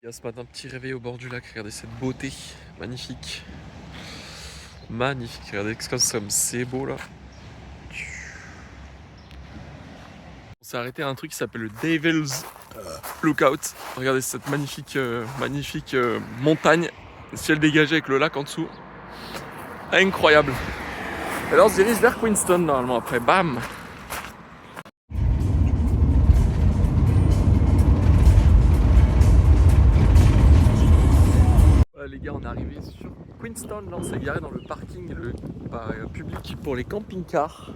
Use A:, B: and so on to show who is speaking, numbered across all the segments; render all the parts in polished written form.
A: Il y a ce matin, petit réveil au bord du lac. Regardez cette beauté, magnifique. Magnifique, regardez comme c'est beau là. On s'est arrêté à un truc qui s'appelle le Devil's Lookout. Regardez cette magnifique, montagne, le ciel dégagé avec le lac en dessous. Incroyable. Et là on se dirige vers Queenstown normalement après, bam. Voilà les gars, on est arrivé sur Queenstown. Là on s'est garé dans le parking public pour les camping-cars.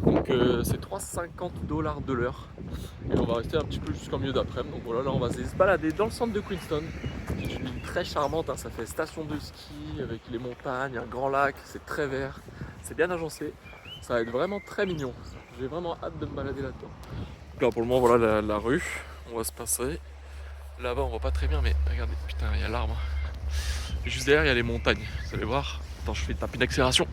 A: Donc c'est 3,50 $ de l'heure. Et on va rester un petit peu jusqu'en milieu d'après-midi. Donc voilà, là on va se balader dans le centre de Queenstown. C'est une ville très charmante, hein. Ça fait station de ski avec les montagnes, un grand lac, c'est très vert, c'est bien agencé. Ça va être vraiment très mignon. J'ai vraiment hâte de me balader là-dedans. Donc là pour le moment voilà la rue, on va se passer. Là-bas on voit pas très bien mais regardez, putain il y a l'arbre. Et juste derrière il y a les montagnes, vous allez voir. Attends, je fais taper une accélération.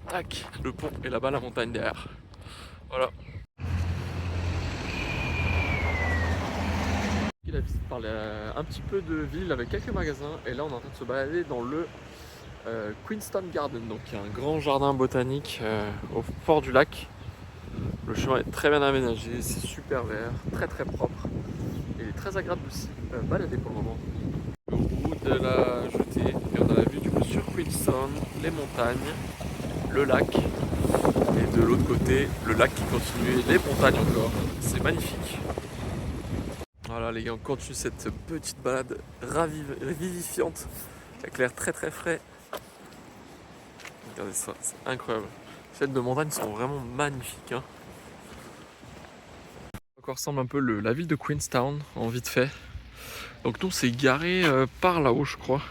A: Tac, le pont et là-bas la montagne derrière. Voilà. Il a visité par un petit peu de ville avec quelques magasins et là on est en train de se balader dans le Queenstown Garden, donc il y a un grand jardin botanique au fort du lac. Le chemin est très bien aménagé, c'est super vert, très très propre et il est très agréable de s'y balader pour le moment. Au bout de la jetée et on a la vue du coup sur Queenstown, les montagnes, le lac et de l'autre côté le lac qui continue et les montagnes encore. C'est magnifique. Voilà les gars, on continue cette petite balade vivifiante avec l'air très très frais. Regardez ça, c'est incroyable. Les chaînes de montagne sont vraiment magnifiques, hein. Encore ressemble un peu la ville de Queenstown en vite fait. Donc nous on s'est garé par là-haut je crois.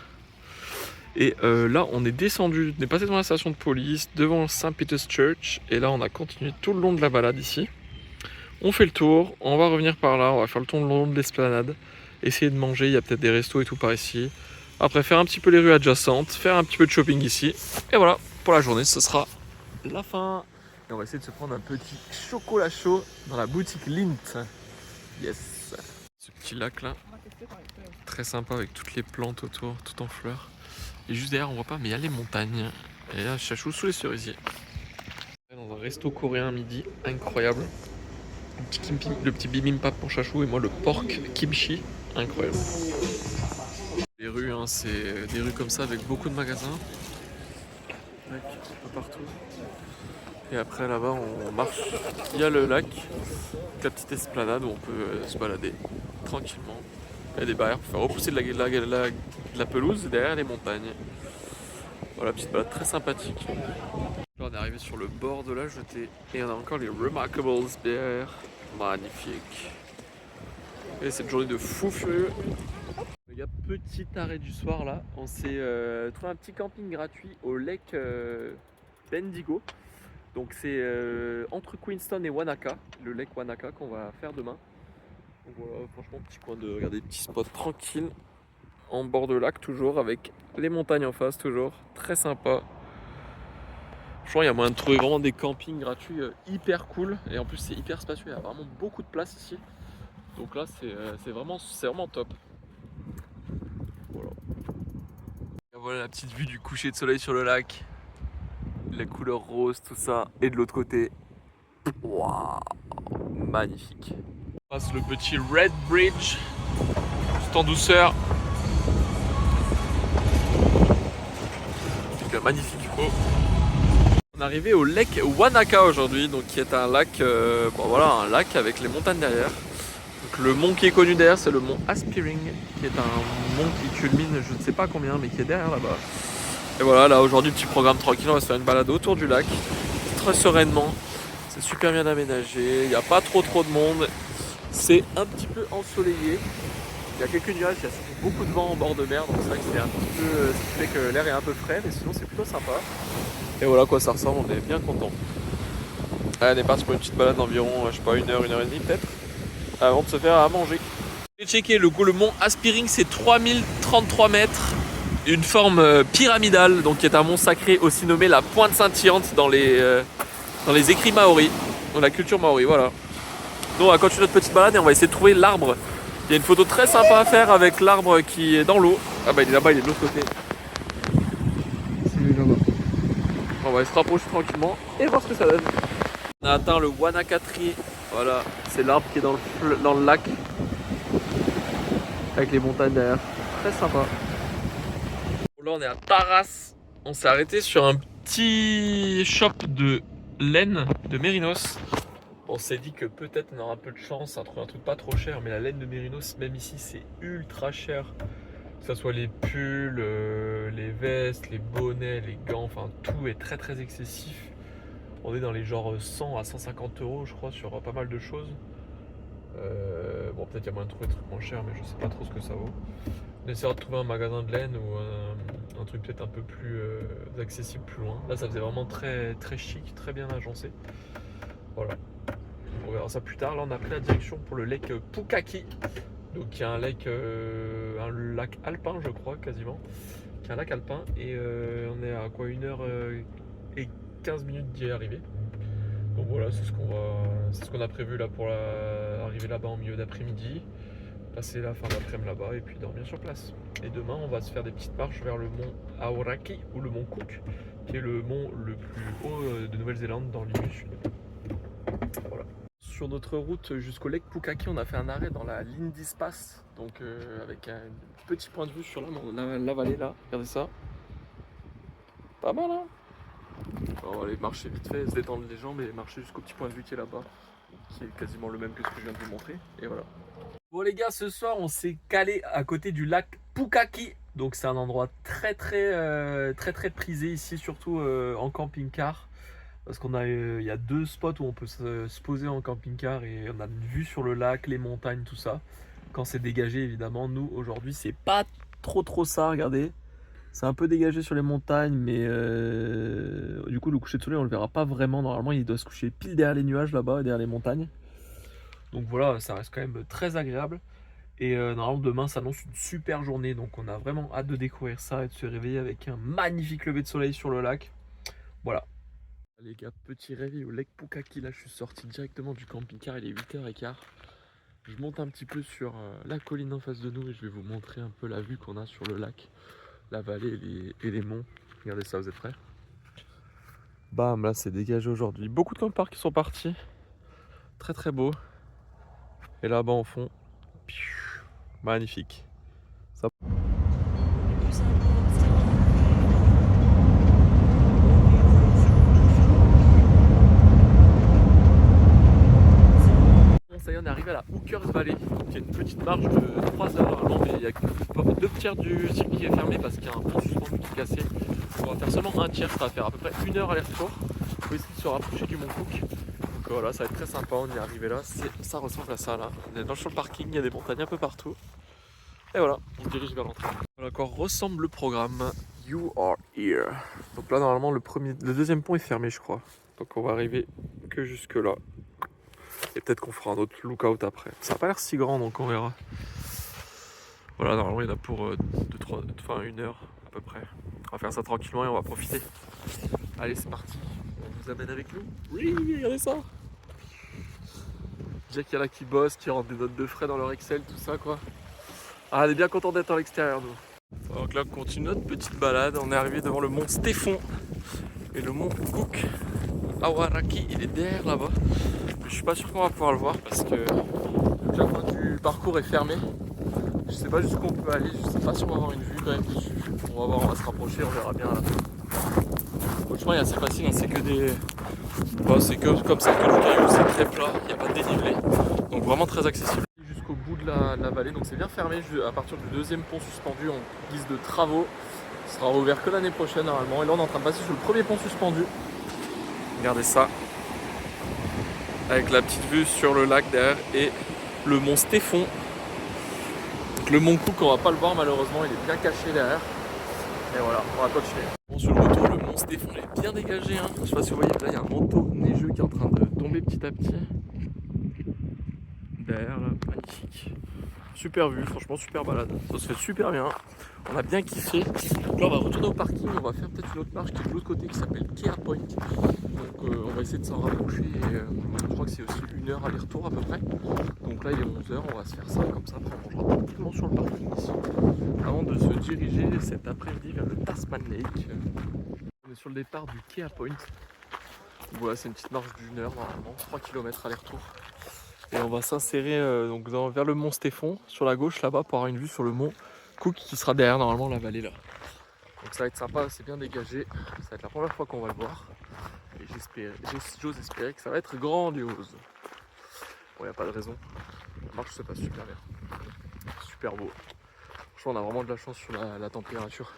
A: Et là on est descendu, on est passé devant la station de police, devant St. Peter's Church. Et là on a continué tout le long de la balade ici. On fait le tour, on va revenir par là, on va faire le tour le long de l'esplanade. Essayer de manger, il y a peut-être des restos et tout par ici. Après faire un petit peu les rues adjacentes, faire un petit peu de shopping ici. Et voilà, pour la journée ce sera la fin. Et on va essayer de se prendre un petit chocolat chaud dans la boutique Lint. Yes. Ce petit lac là, très sympa avec toutes les plantes autour, tout en fleurs. Et juste derrière on voit pas mais il y a les montagnes. Et là Chachou sous les cerisiers. Dans un resto coréen à midi, incroyable. Le petit bibimbap pour Chachou et moi le pork kimchi, incroyable. Les rues, hein, c'est des rues comme ça avec beaucoup de magasins. Lac un peu partout. Et après là-bas on marche, il y a le lac, la petite esplanade où on peut se balader tranquillement. Il y a des barrières pour faire repousser de la pelouse derrière les montagnes. Voilà, petite balade très sympathique. Là, on est arrivé sur le bord de la jetée et on a encore les Remarkables derrière. Magnifique. Et cette journée de fou furieux. Les gars, petit arrêt du soir là. On s'est trouvé un petit camping gratuit au lake Bendigo. Donc c'est entre Queenstown et Wanaka, le lake Wanaka qu'on va faire demain. Donc voilà, franchement petit coin de regarder, petit spot tranquille en bord de lac toujours avec les montagnes en face toujours, très sympa. Franchement il y a moyen de trouver vraiment des campings gratuits hyper cool et en plus c'est hyper spacieux, il y a vraiment beaucoup de place ici. Donc là c'est vraiment top. Voilà. Et voilà la petite vue du coucher de soleil sur le lac. La couleur rose, tout ça. Et de l'autre côté, waouh, magnifique. On passe le petit Red Bridge, juste en douceur. C'est magnifique. Oh. On est arrivé au lac Wanaka aujourd'hui, donc qui est un lac, un lac avec les montagnes derrière. Donc, le mont qui est connu derrière, c'est le mont Aspiring, qui est un mont qui culmine, je ne sais pas combien, mais qui est derrière là-bas. Et voilà, là aujourd'hui, petit programme tranquille, on va se faire une balade autour du lac, très sereinement. C'est super bien aménagé, il n'y a pas trop de monde. C'est un petit peu ensoleillé. Il y a quelques nuages, il y a surtout beaucoup de vent en bord de mer, donc c'est vrai que c'est un petit peu, ce qui fait que l'air est un peu frais, mais sinon c'est plutôt sympa. Et voilà à quoi ça ressemble, on est bien content. Allez, on est parti pour une petite balade d'environ, je sais pas, 1 heure et demie peut-être, avant de se faire à manger. J'ai checké, le mont Aspiring c'est 3033 mètres. Une forme pyramidale, donc qui est un mont sacré aussi nommé la Pointe Scintillante dans les écrits maoris, dans la culture maori, voilà. Donc on va continuer notre petite balade et on va essayer de trouver l'arbre. Il y a une photo très sympa à faire avec l'arbre qui est dans l'eau. Ah bah il est là-bas, il est de l'autre côté.
B: C'est lui là-bas.
A: On va se rapprocher tranquillement et voir ce que ça donne. On a atteint le Wanakatri. Voilà, c'est l'arbre qui est dans le lac. Avec les montagnes derrière. Très sympa. Là on est à Taras. On s'est arrêté sur un petit shop de laine de Mérinos. On s'est dit que peut-être on aura un peu de chance à trouver un truc pas trop cher, mais la laine de Mérinos, même ici, c'est ultra cher. Que ce soit les pulls, les vestes, les bonnets, les gants, enfin tout est très très excessif. On est dans les genres 100 à 150 euros, je crois, sur pas mal de choses. Bon, peut-être qu'il y a moyen de trouver des trucs moins chers, mais je sais pas trop ce que ça vaut. On essaiera de trouver un magasin de laine ou un truc peut-être un peu plus accessible plus loin. Là, ça faisait vraiment très très chic, très bien agencé. Voilà. On verra ça plus tard. Là, on a pris la direction pour le lac Pukaki. Donc, qui est un lac alpin, je crois, quasiment. Qui est un lac alpin. Et on est à quoi 1h15 d'y arriver. Donc voilà, c'est ce qu'on a prévu là pour arriver là-bas en milieu d'après-midi. Passer la fin d'après-midi là-bas et puis dormir sur place. Et demain, on va se faire des petites marches vers le mont Aoraki ou le mont Cook, qui est le mont le plus haut de Nouvelle-Zélande dans l'hémisphère sud. Voilà. Sur notre route jusqu'au lac Pukaki, on a fait un arrêt dans la Lindis Pass, donc avec un petit point de vue sur la vallée là. Regardez ça. Pas mal, hein. On va aller marcher vite fait, se détendre les jambes et marcher jusqu'au petit point de vue qui est là-bas, qui est quasiment le même que ce que je viens de vous montrer. Et voilà. Bon les gars, ce soir on s'est calé à côté du lac Pukaki. Donc c'est un endroit très prisé ici, surtout en camping-car. Parce il y a 2 spots où on peut se poser en camping-car et on a une vue sur le lac, les montagnes, tout ça. Quand c'est dégagé évidemment, nous aujourd'hui c'est pas trop ça, regardez. C'est un peu dégagé sur les montagnes, mais du coup le coucher de soleil on le verra pas vraiment. Normalement il doit se coucher pile derrière les nuages là-bas, derrière les montagnes. Donc voilà, ça reste quand même très agréable. Et normalement demain s'annonce une super journée, donc on a vraiment hâte de découvrir ça et de se réveiller avec un magnifique lever de soleil sur le lac. Voilà. Les gars, petit réveil au lac Pukaki, là je suis sorti directement du camping-car, il est 8h15. Je monte un petit peu sur la colline en face de nous et je vais vous montrer un peu la vue qu'on a sur le lac, la vallée et les monts. Regardez ça, vous êtes prêts? Bam, là c'est dégagé aujourd'hui. Beaucoup de campeurs qui sont partis. Très beau. Et là-bas en fond, magnifique. Ça... Ça y est, on est arrivé à la Hookers Valley, qui est une petite marche de 3 heures normalement, mais il y a que 2/3 du circuit qui est fermé parce qu'il y a un pont suspendu qui est cassé. On va faire seulement un tiers, ça va faire à peu près 1 heure aller-retour. Il faut essayer de se rapprocher du Mont Cook. Donc voilà, ça va être très sympa, on est arrivé là, ça ressemble à ça là. On est sur le parking, il y a des montagnes un peu partout. Et voilà, on se dirige vers l'entrée. Voilà à quoi ressemble le programme. You are here. Donc là normalement le deuxième pont est fermé je crois. Donc on va arriver que jusque là. Et peut-être qu'on fera un autre lookout après. Ça n'a pas l'air si grand donc on verra. Voilà, normalement il y en a pour 1 heure à peu près. On va faire ça tranquillement et on va profiter. Allez c'est parti. On vous amène avec nous. Oui, regardez ça. Déjà qu'il y en a qui bossent, qui rentrent des notes de frais dans leur Excel, tout ça quoi. Ah, on est bien content d'être à l'extérieur nous. Donc là on continue notre petite balade. On est arrivé devant le mont Stéphon et le mont Cook. Aoraki, il est derrière là-bas. Je suis pas sûr qu'on va pouvoir le voir parce que la fin du parcours est fermé. Je sais pas jusqu'où on peut aller, je sais pas si on va avoir une vue quand même dessus. On va voir, on va se rapprocher, on verra bien à la fin. Le chemin est assez facile, hein, c'est que des. Bon, c'est que comme ça, que du caillou, c'est très plat, il n'y a pas de dénivelé. Donc vraiment très accessible. Jusqu'au bout de la vallée, donc c'est bien fermé à partir du deuxième pont suspendu en guise de travaux. Ce sera rouvert que l'année prochaine normalement. Et là on est en train de passer sur le premier pont suspendu. Regardez ça. Avec la petite vue sur le lac derrière et le mont Stéphon. Donc le mont Cook, on va pas le voir malheureusement, il est bien caché derrière. Et voilà, on va continuer. Bon, sur le retour, le mont Stéphon est bien dégagé. Hein. Je sais pas si vous voyez, là il y a un manteau neigeux qui est en train de tomber petit à petit. derrière là, magnifique. Super vue, franchement super balade, ça se fait super bien. On a bien kiffé. Donc là on va retourner au parking, on va faire peut-être une autre marche qui est de l'autre côté qui s'appelle Kea Point. Donc on va essayer de s'en rapprocher et je crois que c'est aussi 1 heure aller-retour à peu près. Donc là il est 11h, on va se faire ça comme ça, après on mangera tranquillement sur le parking ici. Avant de se diriger cet après-midi vers le Tasman Lake. On est sur le départ du Kea Point. Voilà, c'est une petite marche d'1 heure normalement, 3 km aller-retour. Et on va s'insérer donc vers le mont Stéphon, sur la gauche là-bas, pour avoir une vue sur le mont Cook qui sera derrière normalement la vallée là. Donc ça va être sympa, c'est bien dégagé. Ça va être la première fois qu'on va le voir. Et j'ose espérer que ça va être grandiose. Bon, y a pas de raison. La marche se passe super bien. Super beau. Franchement, on a vraiment de la chance sur la température.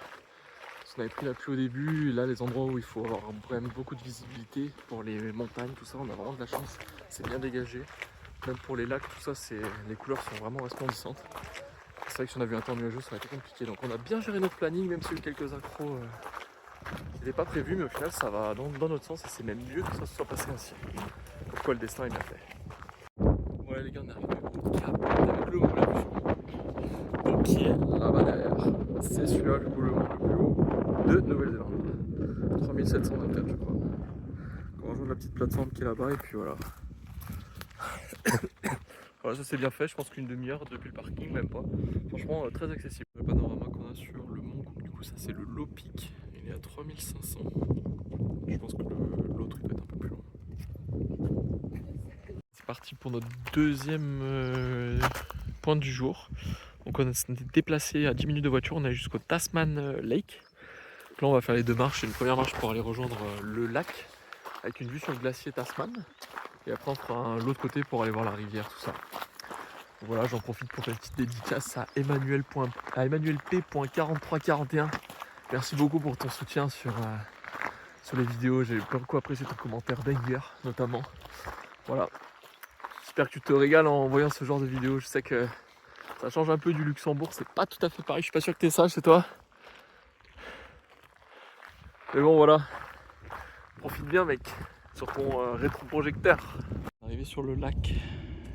A: Parce qu'on avait pris la pluie au début, et là les endroits où il faut avoir quand même beaucoup de visibilité pour les montagnes, tout ça, on a vraiment de la chance. C'est bien dégagé. Même pour les lacs, tout ça, les couleurs sont vraiment resplendissantes. C'est vrai que si on avait eu un temps nuageux, ça aurait été compliqué. Donc on a bien géré notre planning, même s'il y a eu quelques accros qui n'étaient pas prévus, mais au final ça va dans notre sens et c'est même mieux que ça se soit passé ainsi. Pourquoi le destin est bien fait. Voilà les gars, on est arrivé au cap avec le mont là donc qui est là-bas derrière. C'est celui-là le mont le plus haut de Nouvelle-Zélande. 3724 je crois. On rejoint la petite plateforme qui est là-bas et puis voilà. Voilà, ça c'est bien fait, je pense qu'une demi-heure depuis le parking, même pas. Franchement, très accessible. Le panorama qu'on a sur le mont Cook, du coup, ça c'est le low peak. Il est à 3500. Je pense que l'autre il peut être un peu plus loin. C'est parti pour notre deuxième point du jour. Donc on s'est déplacé à 10 minutes de voiture, on est jusqu'au Tasman Lake. Donc là on va faire les 2 marches. Une première marche pour aller rejoindre le lac avec une vue sur le glacier Tasman. Et après on fera l'autre côté pour aller voir la rivière, tout ça. Voilà, j'en profite pour faire une petite dédicace à Emmanuel P.4341. Merci beaucoup pour ton soutien sur les vidéos. J'ai beaucoup apprécié ton commentaire d'ailleurs, notamment. Voilà. J'espère que tu te régales en voyant ce genre de vidéos. Je sais que ça change un peu du Luxembourg, c'est pas tout à fait pareil. Je suis pas sûr que t'es sage, c'est toi. Mais bon, voilà. Profite bien, mec, sur ton rétroprojecteur. Arrivé sur le lac,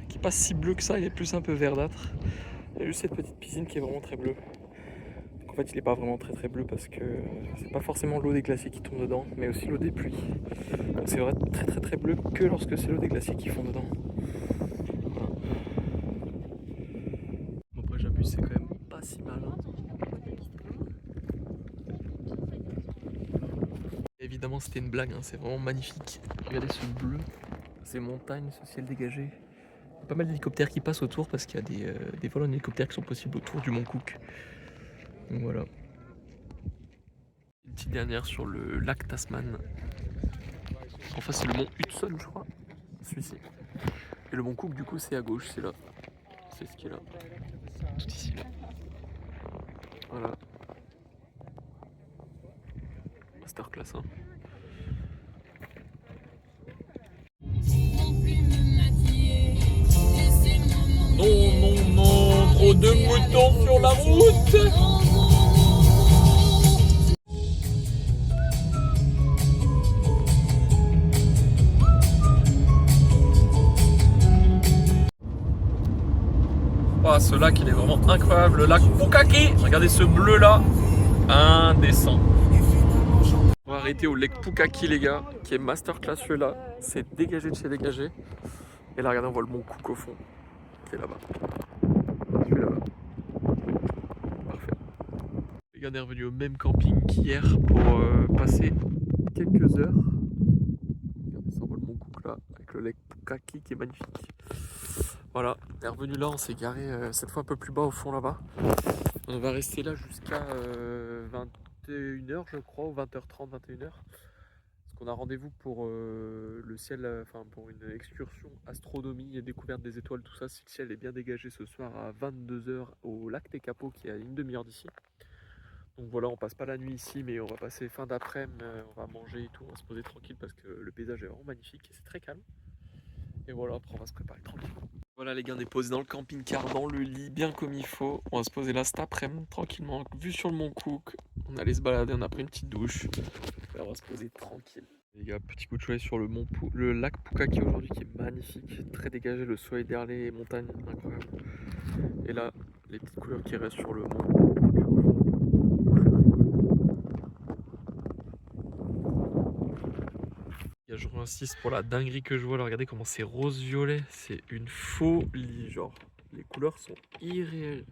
A: qui est pas si bleu que ça, il est plus un peu verdâtre. Il y a juste cette petite piscine qui est vraiment très bleue. Donc en fait, il n'est pas vraiment très bleu parce que c'est pas forcément l'eau des glaciers qui tombe dedans, mais aussi l'eau des pluies. Donc c'est vrai très bleu que lorsque c'est l'eau des glaciers qui font dedans. Voilà. Bon, après, j'abuse, c'est quand même pas si mal. Hein. Évidemment, c'était une blague, hein, c'est vraiment magnifique. Regardez ce bleu, ces montagnes, ce ciel dégagé. Il y a pas mal d'hélicoptères qui passent autour parce qu'il y a des vols en hélicoptère qui sont possibles autour du mont Cook. Donc voilà. Une petite dernière sur le lac Tasman. En face, c'est le mont Hudson, je crois. Celui-ci. Et le mont Cook, du coup, c'est à gauche, c'est là. C'est ce qui est là. Tout ici, là. Voilà. Masterclass, hein. Non, trop de moutons sur la route. Oh, ce lac il est vraiment incroyable, le lac Pukaki. Regardez ce bleu là, indécent. On va arrêter au lac Pukaki les gars, qui est masterclass celui-là. C'est dégagé de chez dégagé. Et là regardez, on voit le mont Cook au fond, qui est là-bas. Celui-là. Parfait. Les gars, on est revenu au même camping qu'hier pour passer quelques heures. Regardez, ça, on voit le mont Cook là, avec le lac Pukaki qui est magnifique. Voilà, on est revenu là, on s'est garé cette fois un peu plus bas au fond là-bas. On va rester là jusqu'à 21h je crois, ou 20h30, 21h. Parce qu'on a rendez-vous pour le ciel, enfin pour une excursion astronomie et découverte des étoiles, tout ça. Si le ciel est bien dégagé ce soir à 22h au lac Tekapo qui est à une demi-heure d'ici. Donc voilà, on passe pas la nuit ici, mais on va passer fin d'après-midi, on va manger et tout, on va se poser tranquille parce que le paysage est vraiment magnifique et c'est très calme. Et voilà, après on va se préparer tranquillement. Voilà les gars, on est posé dans le camping-car, dans le lit, bien comme il faut. On va se poser là cet après-midi, tranquillement, vue sur le mont Cook. On allait se balader, on a pris une petite douche. Et on va se poser tranquille. Les gars, petit coup de soleil sur le lac Pukaki aujourd'hui qui est magnifique, très dégagé, le soleil derrière les montagnes, incroyable. Et là, les petites couleurs qui restent sur le mont. Et je insiste pour la dinguerie que je vois là, regardez comment c'est rose-violet, c'est une folie, genre les couleurs sont irréelles.